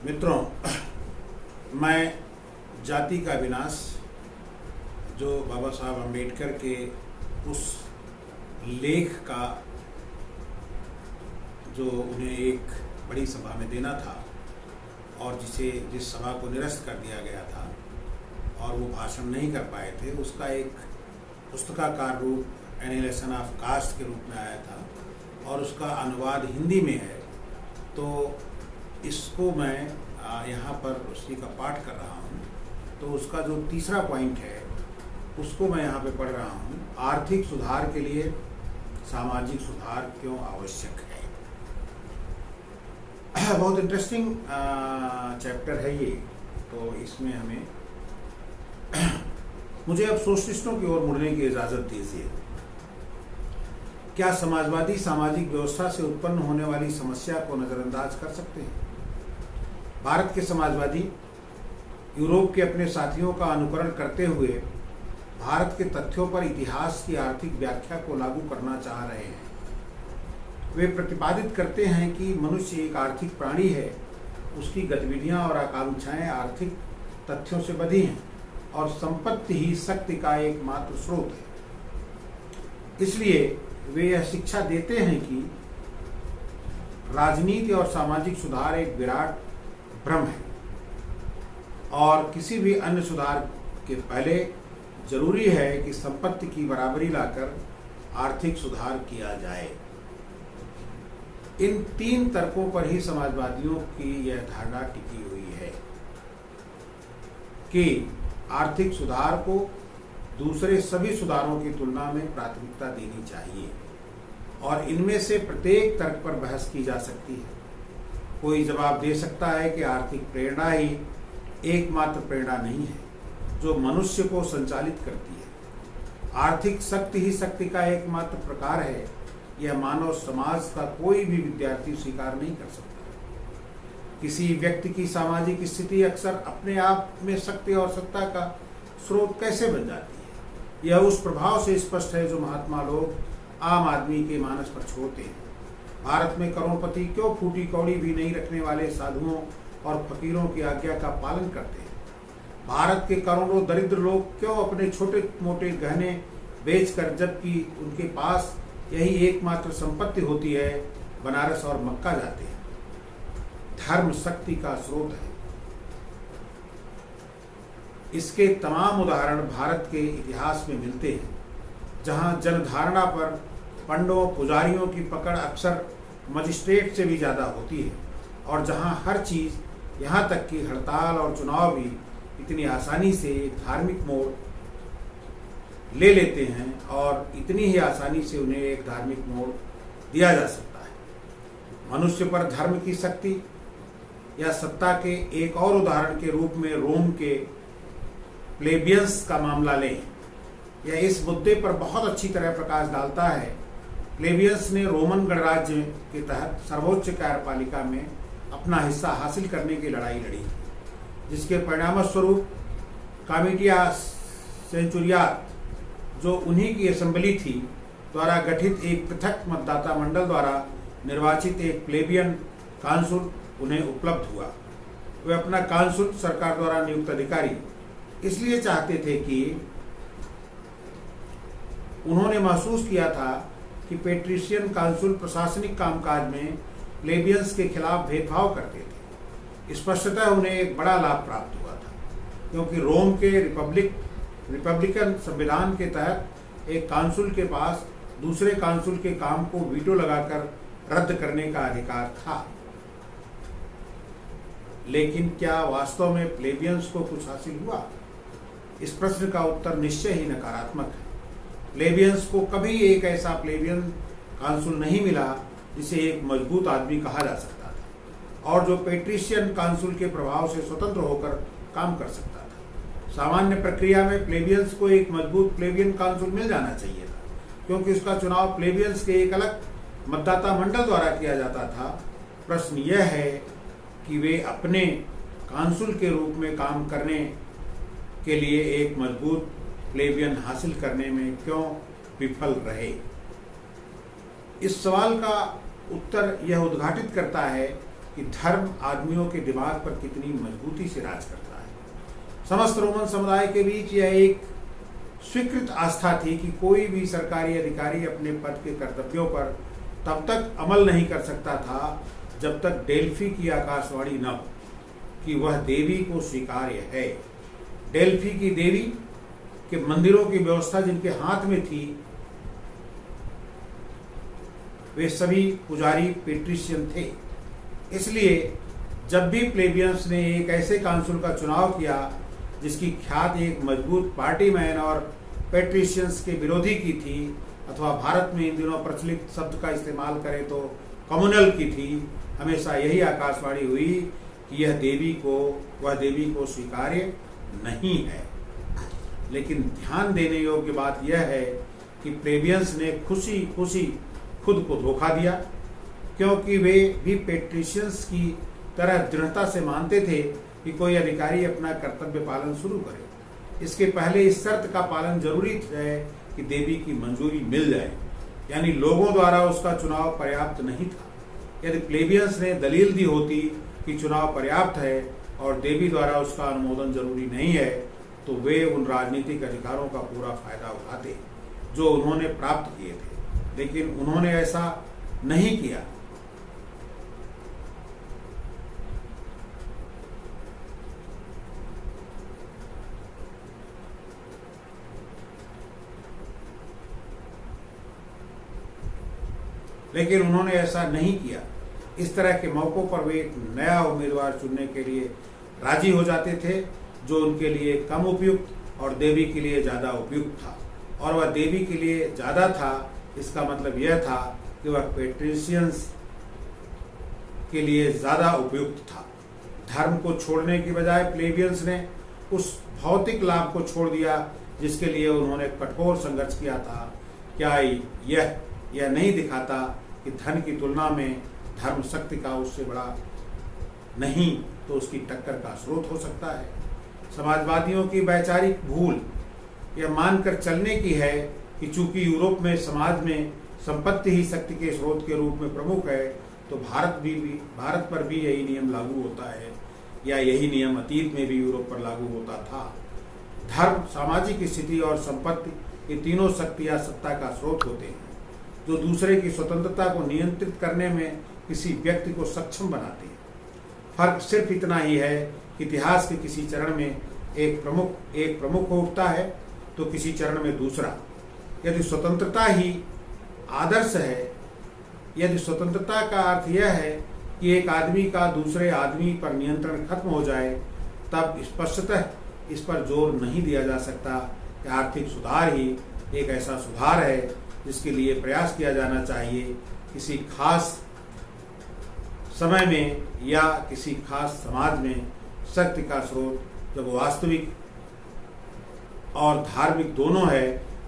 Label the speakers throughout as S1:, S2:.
S1: मित्रों, मैं जाति का विनाश जो बाबा साहब अम्बेडकर के उस लेख का जो उन्हें एक बड़ी सभा में देना था और जिस सभा को निरस्त कर दिया गया था और वो भाषण नहीं कर पाए थे, उसका एक पुस्तकाकार रूप एनिहिलेशन ऑफ कास्ट के रूप में आया था और उसका अनुवाद हिंदी में है। तो इसको मैं यहाँ पर उसी का पाठ कर रहा हूँ। तो उसका जो तीसरा पॉइंट है उसको मैं यहाँ पे पढ़ रहा हूँ। आर्थिक सुधार के लिए सामाजिक सुधार क्यों आवश्यक है। बहुत इंटरेस्टिंग चैप्टर है ये। तो इसमें हमें मुझे अब सोशलिस्टों की ओर मुड़ने की इजाज़त दीजिए। क्या समाजवादी सामाजिक व्यवस्था से उत्पन्न होने वाली समस्या को नज़रअंदाज कर सकते हैं? भारत के समाजवादी यूरोप के अपने साथियों का अनुकरण करते हुए भारत के तथ्यों पर इतिहास की आर्थिक व्याख्या को लागू करना चाह रहे हैं। वे प्रतिपादित करते हैं कि मनुष्य एक आर्थिक प्राणी है, उसकी गतिविधियां और आकांक्षाएं आर्थिक तथ्यों से बधी हैं और संपत्ति ही शक्ति का एकमात्र स्रोत है। इसलिए वे यह शिक्षा देते हैं कि राजनीति और सामाजिक सुधार एक विराट भ्रम है और किसी भी अन्य सुधार के पहले जरूरी है कि संपत्ति की बराबरी लाकर आर्थिक सुधार किया जाए। इन तीन तर्कों पर ही समाजवादियों की यह धारणा टिकी हुई है कि आर्थिक सुधार को दूसरे सभी सुधारों की तुलना में प्राथमिकता देनी चाहिए और इनमें से प्रत्येक तर्क पर बहस की जा सकती है। कोई जवाब दे सकता है कि आर्थिक प्रेरणा ही एकमात्र प्रेरणा नहीं है जो मनुष्य को संचालित करती है। आर्थिक शक्ति ही शक्ति का एकमात्र प्रकार है, यह मानव समाज का कोई भी विद्यार्थी स्वीकार नहीं कर सकता। किसी व्यक्ति की सामाजिक स्थिति अक्सर अपने आप में शक्ति और सत्ता का स्रोत कैसे बन जाती है, यह उस प्रभाव से स्पष्ट है जो महात्मा लोग आम आदमी के मानस पर छोड़ते हैं। भारत में करोड़पति क्यों फूटी कौड़ी भी नहीं रखने वाले साधुओं और फकीरों की आज्ञा का पालन करते हैं? भारत के करोड़ों दरिद्र लोग क्यों अपने छोटे मोटे गहने बेचकर, जबकि उनके पास यही एकमात्र संपत्ति होती है, बनारस और मक्का जाते हैं? धर्म शक्ति का स्रोत है। इसके तमाम उदाहरण भारत के इतिहास में मिलते हैं, जहां जनधारणा पर पंडों पुजारियों की पकड़ अक्सर मजिस्ट्रेट से भी ज़्यादा होती है और जहां हर चीज़, यहाँ तक कि हड़ताल और चुनाव भी इतनी आसानी से एक धार्मिक मोड़ ले लेते हैं और इतनी ही आसानी से उन्हें एक धार्मिक मोड़ दिया जा सकता है। मनुष्य पर धर्म की शक्ति या सत्ता के एक और उदाहरण के रूप में रोम के प्लेबियंस का मामला लें। यह इस मुद्दे पर बहुत अच्छी तरह प्रकाश डालता है। प्लेबियंस ने रोमन गणराज्य के तहत सर्वोच्च कार्यपालिका में अपना हिस्सा हासिल करने की लड़ाई लड़ी, जिसके परिणामस्वरूप कामिटिया सेंचुरियात, जो उन्हीं की असेंबली थी, द्वारा गठित एक पृथक मतदाता मंडल द्वारा निर्वाचित एक प्लेबियन काउंसिल उन्हें उपलब्ध हुआ। वे अपना काउंसिल सरकार द्वारा नियुक्त अधिकारी इसलिए चाहते थे कि उन्होंने महसूस किया था कि पेट्रिशियन काउंसिल प्रशासनिक कामकाज में प्लेबियंस के खिलाफ भेदभाव करते थे। स्पष्टतः उन्हें एक बड़ा लाभ प्राप्त हुआ था, क्योंकि रोम के रिपब्लिकन संविधान के तहत एक काउंसिल के पास दूसरे काउंसिल के काम को वीटो लगाकर रद्द करने का अधिकार था। लेकिन क्या वास्तव में प्लेबियंस को कुछ हासिल हुआ? इस प्रश्न का उत्तर निश्चय ही नकारात्मक है। प्लेबियंस को कभी एक ऐसा प्लेबियन काउंसिल नहीं मिला जिसे एक मजबूत आदमी कहा जा सकता था और जो पेट्रिशियन काउंसिल के प्रभाव से स्वतंत्र होकर काम कर सकता था। सामान्य प्रक्रिया में प्लेबियंस को एक मजबूत प्लेबियन काउंसिल मिल जाना चाहिए था, क्योंकि उसका चुनाव प्लेबियंस के एक अलग मतदाता मंडल द्वारा किया जाता था। प्रश्न यह है कि वे अपने काउंसिल के रूप में काम करने के लिए एक मजबूत प्लेबियन हासिल करने में क्यों विफल रहे। इस सवाल का उत्तर यह उद्घाटित करता है कि धर्म आदमियों के दिमाग पर कितनी मजबूती से राज करता है। समस्त रोमन समुदाय के बीच यह एक स्वीकृत आस्था थी कि कोई भी सरकारी अधिकारी अपने पद के कर्तव्यों पर तब तक अमल नहीं कर सकता था जब तक डेल्फी की आकाशवाणी न हो कि वह देवी को स्वीकार्य है। डेल्फी की देवी के मंदिरों की व्यवस्था जिनके हाथ में थी, वे सभी पुजारी पेट्रिशियन थे। इसलिए जब भी प्लेबियंस ने एक ऐसे काउंसिल का चुनाव किया जिसकी ख्याति एक मजबूत पार्टीमैन और पेट्रिशियंस के विरोधी की थी, अथवा भारत में इन दिनों प्रचलित शब्द का इस्तेमाल करें तो कम्युनल की थी, हमेशा यही आकाशवाणी हुई कि वह देवी को स्वीकार्य नहीं है। लेकिन ध्यान देने योग्य बात यह है कि प्लेबियंस ने खुशी खुशी खुद को धोखा दिया, क्योंकि वे भी पेट्रिशियंस की तरह दृढ़ता से मानते थे कि कोई अधिकारी अपना कर्तव्य पालन शुरू करे। इसके पहले इस शर्त का पालन जरूरी है कि देवी की मंजूरी मिल जाए, यानी लोगों द्वारा उसका चुनाव पर्याप्त नहीं था। यदि प्लेबियंस ने दलील दी होती कि चुनाव पर्याप्त है और देवी द्वारा उसका अनुमोदन जरूरी नहीं है, तो वे उन राजनीतिक अधिकारों का पूरा फायदा उठाते जो उन्होंने प्राप्त किए थे। लेकिन उन्होंने ऐसा नहीं किया। इस तरह के मौकों पर वे एक नया उम्मीदवार चुनने के लिए राजी हो जाते थे जो उनके लिए कम उपयुक्त और देवी के लिए ज़्यादा उपयुक्त था। और वह देवी के लिए ज़्यादा था, इसका मतलब यह था कि वह पेट्रिशियंस के लिए ज़्यादा उपयुक्त था। धर्म को छोड़ने की बजाय प्लेबियंस ने उस भौतिक लाभ को छोड़ दिया जिसके लिए उन्होंने कठोर संघर्ष किया था। क्या यह नहीं दिखाता कि धन की तुलना में धर्म शक्ति का उससे बड़ा नहीं तो उसकी टक्कर का स्रोत हो सकता है। समाजवादियों की वैचारिक भूल यह मानकर चलने की है कि चूंकि यूरोप में समाज में संपत्ति ही शक्ति के स्रोत के रूप में प्रमुख है, तो भारत पर भी यही नियम लागू होता है, या यही नियम अतीत में भी यूरोप पर लागू होता था। धर्म, सामाजिक स्थिति और संपत्ति, ये तीनों शक्ति या सत्ता का स्रोत होते हैं जो दूसरे की स्वतंत्रता को नियंत्रित करने में किसी व्यक्ति को सक्षम बनाते हैं। फर्क सिर्फ इतना ही है कि इतिहास के किसी चरण में एक प्रमुख हो उठता है तो किसी चरण में दूसरा। यदि स्वतंत्रता ही आदर्श है, यदि स्वतंत्रता का अर्थ यह है कि एक आदमी का दूसरे आदमी पर नियंत्रण खत्म हो जाए, तब स्पष्टतः इस पर जोर नहीं दिया जा सकता कि आर्थिक सुधार ही एक ऐसा सुधार है जिसके लिए प्रयास किया जाना चाहिए। किसी खास समय में या किसी खास समाज में शक्ति का स्रोत जब वास्तविक और धार्मिक दोनों है,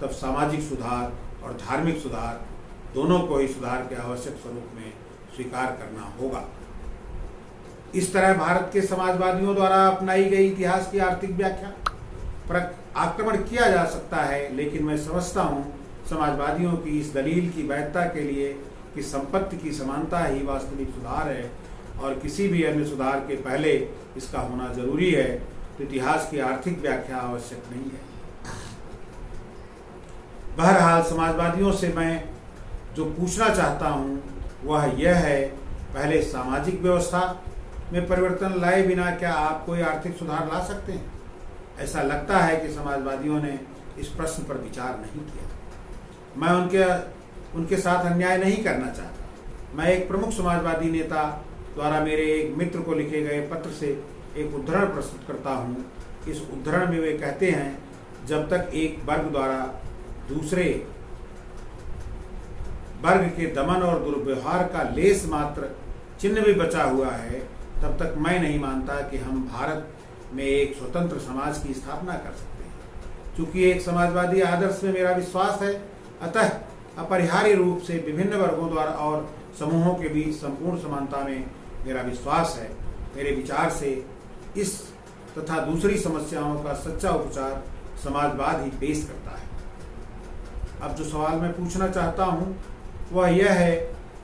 S1: तब सामाजिक सुधार और धार्मिक सुधार दोनों को ही सुधार के आवश्यक स्वरूप में स्वीकार करना होगा। इस तरह भारत के समाजवादियों द्वारा अपनाई गई इतिहास की आर्थिक व्याख्या पर आक्रमण किया जा सकता है, लेकिन मैं समझता हूँ समाजवादियों की इस दलील की वैधता के लिए कि संपत्ति की समानता ही वास्तविक सुधार है और किसी भी अन्य सुधार के पहले इसका होना जरूरी है, तो इतिहास की आर्थिक व्याख्या आवश्यक नहीं है। बहरहाल समाजवादियों से मैं जो पूछना चाहता हूँ वह यह है, पहले सामाजिक व्यवस्था में परिवर्तन लाए बिना क्या आप कोई आर्थिक सुधार ला सकते हैं? ऐसा लगता है कि समाजवादियों ने इस प्रश्न पर विचार नहीं किया। मैं उनके साथ अन्याय नहीं करना चाहता। मैं एक प्रमुख समाजवादी नेता द्वारा मेरे एक मित्र को लिखे गए पत्र से एक उद्धरण प्रस्तुत करता हूँ। इस उद्धरण में वे कहते हैं, जब तक एक वर्ग द्वारा दूसरे वर्ग के दमन और दुर्व्यवहार का लेस मात्र चिन्ह भी बचा हुआ है, तब तक मैं नहीं मानता कि हम भारत में एक स्वतंत्र समाज की स्थापना कर सकते हैं। चूंकि एक समाजवादी आदर्श में मेरा विश्वास है, अतः अपरिहार्य रूप से विभिन्न वर्गों द्वारा और समूहों के बीच संपूर्ण समानता में मेरा विश्वास है। मेरे विचार से इस तथा दूसरी समस्याओं का सच्चा उपचार समाजवाद ही पेश करता है। अब जो सवाल मैं पूछना चाहता हूँ वह यह है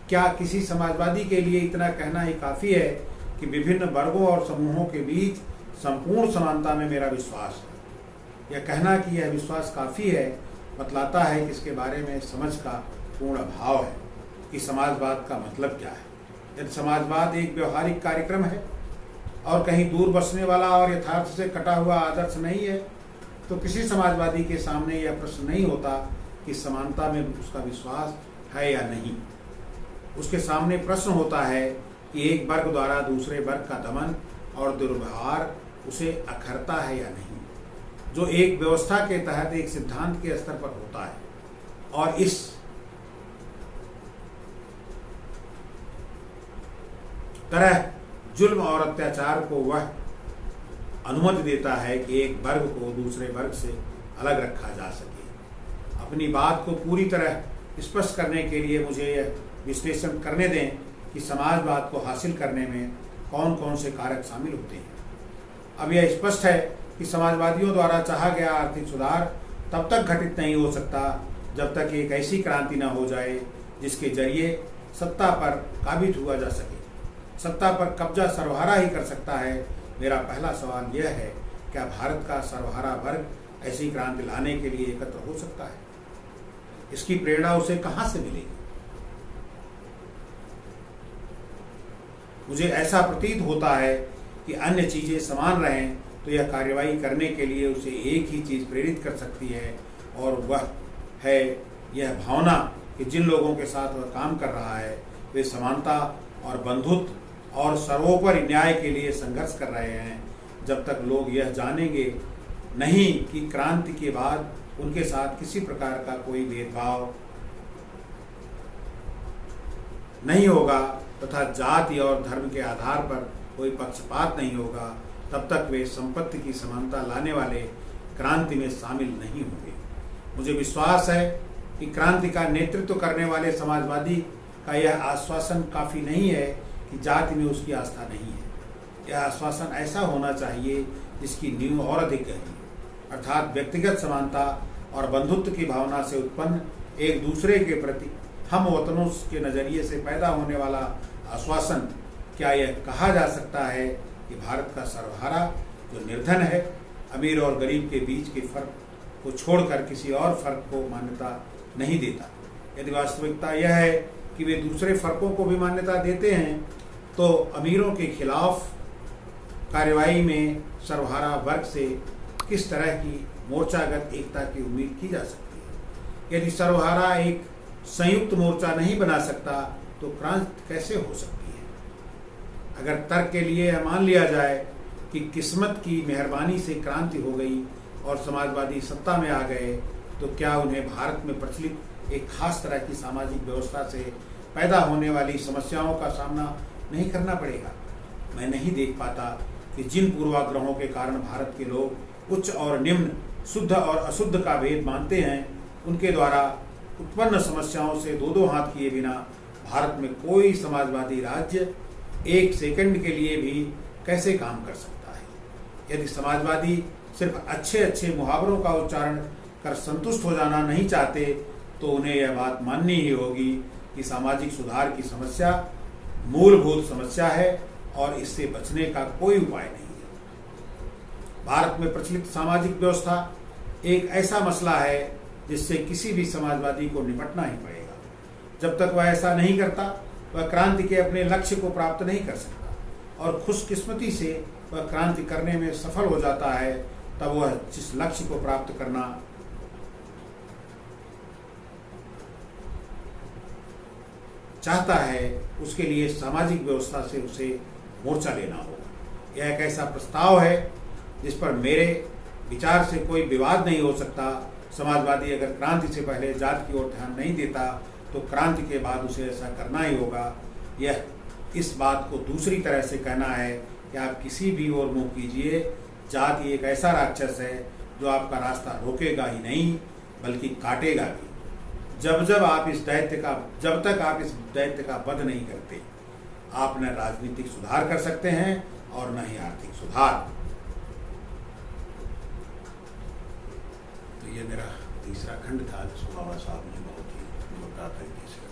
S1: क्या किसी समाजवादी के लिए इतना कहना ही काफ़ी है कि विभिन्न वर्गों और समूहों के बीच संपूर्ण समानता में मेरा विश्वास है? यह कहना कि यह विश्वास काफ़ी है बतलाता है कि इसके बारे में समझ का पूर्ण अभाव है कि समाजवाद का मतलब क्या है। यदि समाजवाद एक व्यवहारिक कार्यक्रम है और कहीं दूर बसने वाला और यथार्थ से कटा हुआ आदर्श नहीं है, तो किसी समाजवादी के सामने यह प्रश्न नहीं होता कि समानता में उसका विश्वास है या नहीं। उसके सामने प्रश्न होता है कि एक वर्ग द्वारा दूसरे वर्ग का दमन और दुर्व्यवहार उसे अखरता है या नहीं, जो एक व्यवस्था के तहत एक सिद्धांत के स्तर पर होता है और इस तरह जुल्म और अत्याचार को वह अनुमति देता है कि एक वर्ग को दूसरे वर्ग से अलग रखा जा सके। अपनी बात को पूरी तरह स्पष्ट करने के लिए मुझे यह विश्लेषण करने दें कि समाजवाद को हासिल करने में कौन कौन से कारक शामिल होते हैं। अब यह स्पष्ट है कि समाजवादियों द्वारा चाहा गया आर्थिक सुधार तब तक घटित नहीं हो सकता जब तक एक ऐसी क्रांति न हो जाए जिसके जरिए सत्ता पर काबिज हुआ जा सके। सत्ता पर कब्जा सर्वहारा ही कर सकता है। मेरा पहला सवाल यह है, क्या भारत का सर्वहारा वर्ग ऐसी क्रांति लाने के लिए एकत्र हो सकता है? इसकी प्रेरणा उसे कहां से मिलेगी? मुझे ऐसा प्रतीत होता है कि अन्य चीजें समान रहें तो यह कार्रवाई करने के लिए उसे एक ही चीज प्रेरित कर सकती है, और वह है यह भावना कि जिन लोगों के साथ वह काम कर रहा है वे समानता और बंधुत्व और सर्वोपरि न्याय के लिए संघर्ष कर रहे हैं। जब तक लोग यह जानेंगे नहीं कि क्रांति के बाद उनके साथ किसी प्रकार का कोई भेदभाव नहीं होगा तथा जाति और धर्म के आधार पर कोई पक्षपात नहीं होगा, तब तक वे संपत्ति की समानता लाने वाले क्रांति में शामिल नहीं होंगे। मुझे विश्वास है कि क्रांति का नेतृत्व करने वाले समाजवादी का यह आश्वासन काफ़ी नहीं है कि जाति में उसकी आस्था नहीं है। यह आश्वासन ऐसा होना चाहिए जिसकी नींव और अधिक गहरी, अर्थात व्यक्तिगत समानता और बंधुत्व की भावना से उत्पन्न एक दूसरे के प्रति हम वतनों के नज़रिए से पैदा होने वाला आश्वासन। क्या यह कहा जा सकता है कि भारत का सर्वहारा जो निर्धन है, अमीर और गरीब के बीच के फर्क को छोड़कर किसी और फर्क को मान्यता नहीं देता? यदि वास्तविकता यह है कि वे दूसरे फर्कों को भी मान्यता देते हैं, तो अमीरों के खिलाफ कार्यवाही में सर्वहारा वर्ग से किस तरह की मोर्चागत एकता की उम्मीद की जा सकती है? यदि सर्वहारा एक संयुक्त मोर्चा नहीं बना सकता तो क्रांति कैसे हो सकती है? अगर तर्क के लिए यह मान लिया जाए कि किस्मत की मेहरबानी से क्रांति हो गई और समाजवादी सत्ता में आ गए, तो क्या उन्हें भारत में प्रचलित एक खास तरह की सामाजिक व्यवस्था से पैदा होने वाली समस्याओं का सामना नहीं करना पड़ेगा? मैं नहीं देख पाता कि जिन पूर्वाग्रहों के कारण भारत के लोग उच्च और निम्न, शुद्ध और अशुद्ध का भेद मानते हैं, उनके द्वारा उत्पन्न समस्याओं से दो दो हाथ किए बिना भारत में कोई समाजवादी राज्य एक सेकंड के लिए भी कैसे काम कर सकता है? यदि समाजवादी सिर्फ अच्छे अच्छे मुहावरों का उच्चारण कर संतुष्ट हो जाना नहीं चाहते, तो उन्हें यह बात माननी ही होगी कि सामाजिक सुधार की समस्या मूलभूत समस्या है और इससे बचने का कोई उपाय नहीं है। भारत में प्रचलित सामाजिक व्यवस्था एक ऐसा मसला है जिससे किसी भी समाजवादी को निपटना ही पड़ेगा। जब तक वह ऐसा नहीं करता, वह क्रांति के अपने लक्ष्य को प्राप्त नहीं कर सकता, और खुशकिस्मती से वह क्रांति करने में सफल हो जाता है, तब वह जिस लक्ष्य को प्राप्त करना चाहता है उसके लिए सामाजिक व्यवस्था से उसे मोर्चा लेना होगा। यह एक ऐसा प्रस्ताव है जिस पर मेरे विचार से कोई विवाद नहीं हो सकता। समाजवादी अगर क्रांति से पहले जाति की ओर ध्यान नहीं देता, तो क्रांति के बाद उसे ऐसा करना ही होगा। यह इस बात को दूसरी तरह से कहना है कि आप किसी भी ओर मुंह कीजिए, जाति एक ऐसा राक्षस है जो आपका रास्ता रोकेगा ही नहीं बल्कि काटेगा भी। जब तक आप इस दैत्य का वध नहीं करते, आप न राजनीतिक सुधार कर सकते हैं और न ही आर्थिक सुधार। तो ये मेरा तीसरा खंड था जिसको बाबा साहब ने बहुत ही जोरदार तरीके से